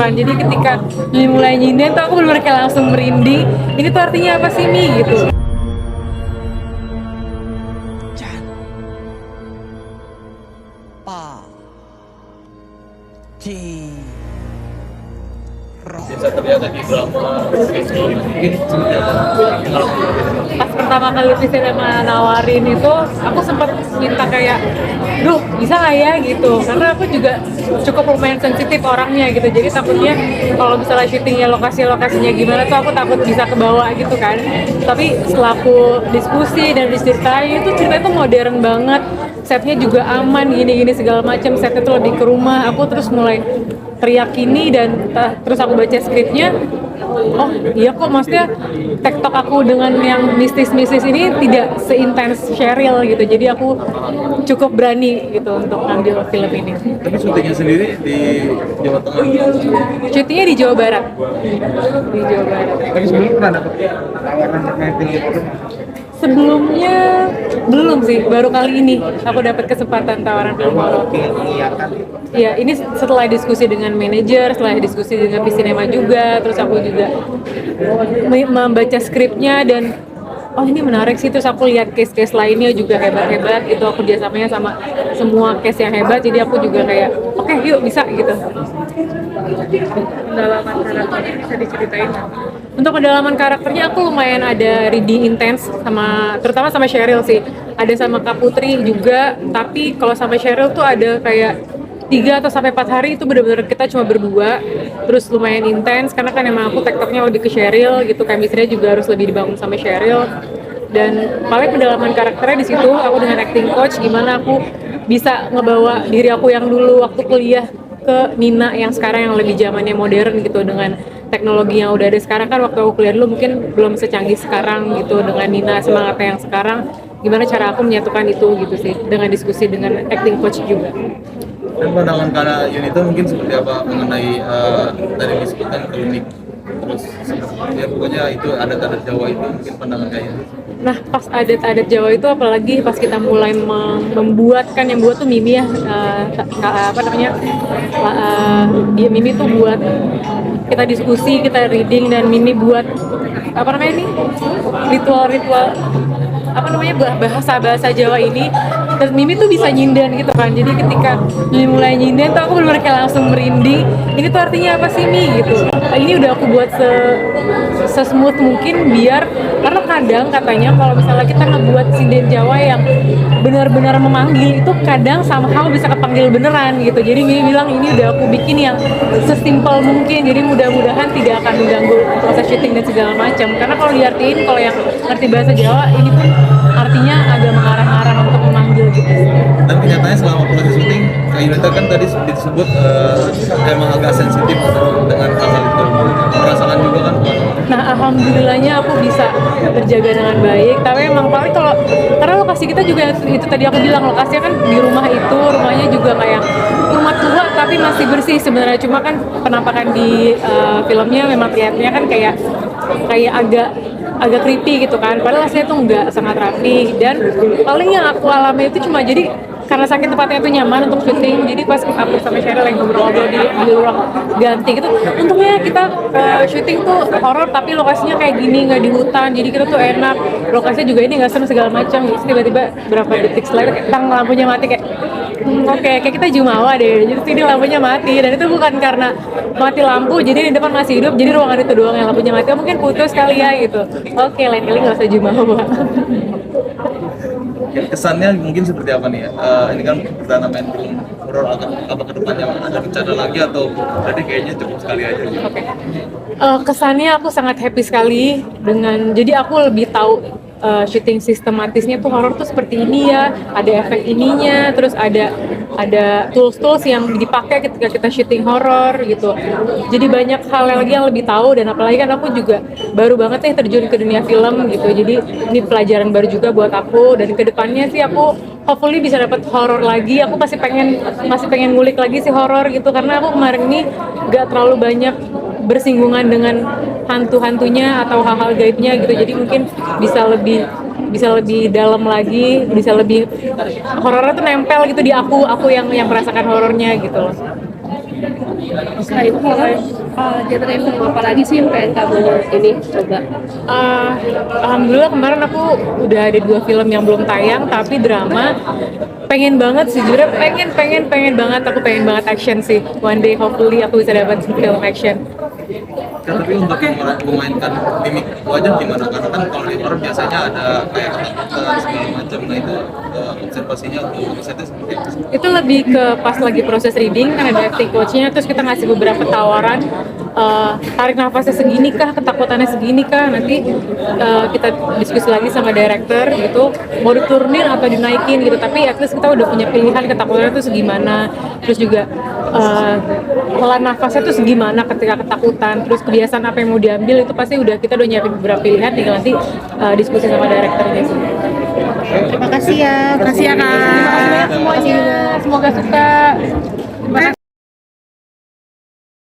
kan. Jadi ketika mulai nyinden tuh aku bener-bener kayak langsung merinding. Ini tuh artinya apa sih Mi gitu. Bisa terlihat di drama mungkin seperti apa? Pas pertama kali Visinema nawarin itu, aku sempat minta kayak, duh bisa nggak ya gitu, karena aku juga cukup lumayan sensitif orangnya gitu, jadi takutnya kalau misalnya syutingnya lokasinya gimana tuh aku takut bisa kebawa gitu kan. Tapi setelah aku diskusi dan diceritain, itu ceritanya tuh modern banget, setnya juga aman, gini-gini segala macam, setnya tuh lebih ke rumah. Aku terus mulai teriyakini dan terus aku baca skripnya, oh iya kok, maksudnya tektok aku dengan yang mistis-mistis ini tidak seintens Sheryl gitu, jadi aku cukup berani gitu untuk ngambil film ini. Tapi syutingnya sendiri di Jawa Tengah. Syutingnya di Jawa Barat. Di Jawa Barat. Tapi sebelumnya pernah dapat tawaran terkait dengan itu? Sebelumnya belum sih, baru kali ini aku dapat kesempatan tawaran film horor. Ya, ini setelah diskusi dengan manajer, setelah diskusi dengan Visinema juga, terus aku juga membaca skripnya dan oh ini menarik sih, terus aku lihat case-case lainnya juga hebat-hebat, itu aku kerjasamanya sama semua case yang hebat, jadi aku juga kayak oke, yuk bisa gitu. Pendalaman karakternya bisa diceritain. Untuk pendalaman karakternya aku lumayan ada reading intens sama, terutama sama Sheryl sih. Ada sama Kak Putri juga, tapi kalau sama Sheryl tuh ada kayak 3 atau sampai 4 hari itu benar-benar kita cuma berdua, terus lumayan intens karena kan emang aku tektoknya lebih ke Sheryl gitu, chemistry-nya juga harus lebih dibangun sama Sheryl. Dan paling pendalaman karakternya di situ aku dengan acting coach, gimana aku bisa ngebawa diri aku yang dulu waktu kuliah ke Nina yang sekarang yang lebih zamannya modern gitu, dengan teknologi yang udah ada sekarang. Kan waktu aku kuliah dulu mungkin belum secanggih sekarang gitu, dengan Nina semangatnya yang sekarang, gimana cara aku menyatukan itu gitu sih, dengan diskusi dengan acting coach juga. Dan pandangan Kak Yun itu mungkin seperti apa mengenai tadi disebutkan klinik, terus ya pokoknya itu adat-adat Jawa itu, mungkin pandangan Kak Yun. Nah, pas adat-adat Jawa itu, apalagi pas kita mulai membuat, kan yang buat tuh Mimi ya, apa namanya, dia Mimi tuh buat, kita diskusi, kita reading, dan Mimi buat apa namanya nih, ritual-ritual apa namanya, bahasa Jawa ini, dan Mimi tuh bisa nyinden gitu kan. Jadi ketika Mimi mulai nyinden tuh aku bener-bener kayak langsung merinding. Ini tuh artinya apa sih Mi gitu. Ini udah aku buat se-smooth mungkin, biar, karena kadang katanya kalau misalnya kita ngebuat sinden Jawa yang benar-benar memanggil, itu kadang somehow bisa kepanggil beneran gitu. Jadi Mimi bilang ini udah aku bikin yang sesimpel mungkin, jadi mudah-mudahan tidak akan mengganggu proses syuting dan segala macam. Karena kalau diartiin, kalau yang ngerti bahasa Jawa, ini pun artinya agak mengarah-arah untuk memanggil gitu. Dan kenyataannya selama proses syuting, Kak Yun kan tadi disebut emang agak sensitif dengan hal-hal itu. Merasakan juga kan? Nah, alhamdulillahnya aku bisa terjaga dengan baik. Tapi emang paling kalau, karena lokasi kita juga itu tadi aku bilang, lokasinya kan di rumah itu, rumahnya juga kayak rumah tua tapi masih bersih sebenarnya. Cuma kan penampakan di filmnya memang kelihatannya kan kayak agak creepy gitu kan, padahal aslinya tuh enggak, sangat rapi. Dan paling yang aku alami itu cuma, jadi karena sakit tempatnya itu nyaman untuk syuting, jadi pas aku sama Sheryl yang ngobrol-ngobrol di ruang ganti gitu, untungnya kita syuting tuh horor tapi lokasinya kayak gini, nggak di hutan, jadi kita tuh enak, lokasinya juga ini nggak serem segala macam. Terus tiba-tiba berapa detik setelah itu tang, lampunya mati, kayak oke, kayak kita jumawa deh, jadi sini lampunya mati. Dan itu bukan karena mati lampu jadi di depan masih hidup, jadi ruangan itu doang yang lampunya mati, mungkin putus kali ya gitu. Oke, lain kali nggak usah jumawa. Ya, kesannya mungkin seperti apa nih ya? Ini kan perdana main film horor, apa kedepannya ada rencana lagi atau berarti kayaknya cukup sekali aja gitu? Oke. Kesannya aku sangat happy sekali dengan, jadi aku lebih tahu syuting sistematisnya tuh horor tuh seperti ini ya, ada efek ininya, terus ada tools-tools yang dipakai ketika kita syuting horor gitu. Jadi banyak hal lagi yang lebih tahu, dan apalagi kan aku juga baru banget nih terjun ke dunia film gitu. Jadi ini pelajaran baru juga buat aku, dan kedepannya sih aku hopefully bisa dapat horor lagi. Aku masih pengen ngulik lagi sih horor gitu, karena aku kemarin ini gak terlalu banyak bersinggungan dengan hantu-hantunya atau hal-hal gaibnya gitu. Jadi mungkin bisa lebih dalam lagi, bisa lebih horornya tuh nempel gitu di aku yang merasakan horornya gitu loh. Selain film, genre film apa lagi sih yang pengen kamu ini coba? Alhamdulillah kemarin aku udah ada 2 film yang belum tayang tapi drama. Pengen banget sih, jujur pengen banget, aku pengen banget action sih. One day hopefully aku bisa dapat film action. Tapi untuk memainkan mimik wajah gimana? Karena kan kalau di horor biasanya ada kayak ketakutan segala macam. Nah itu observasinya untuk risetnya seperti apa? Itu lebih ke pas lagi proses reading kan ada acting coachnya, terus kita ngasih beberapa tawaran, tarik nafasnya segini kah, ketakutannya segini kah, nanti kita diskusi lagi sama director gitu, mau diturunin atau dinaikin gitu, tapi at least kita udah punya pilihan ketakutannya itu segimana, terus juga pelan nafasnya tuh segimana ketika ketakutan, terus kebiasaan apa yang mau diambil itu pasti kita udah nyiapin beberapa pilihan, tinggal nanti diskusi sama directornya sih. Terima kasih ya. Terima kasih ya kak. Semuanya. Semoga suka.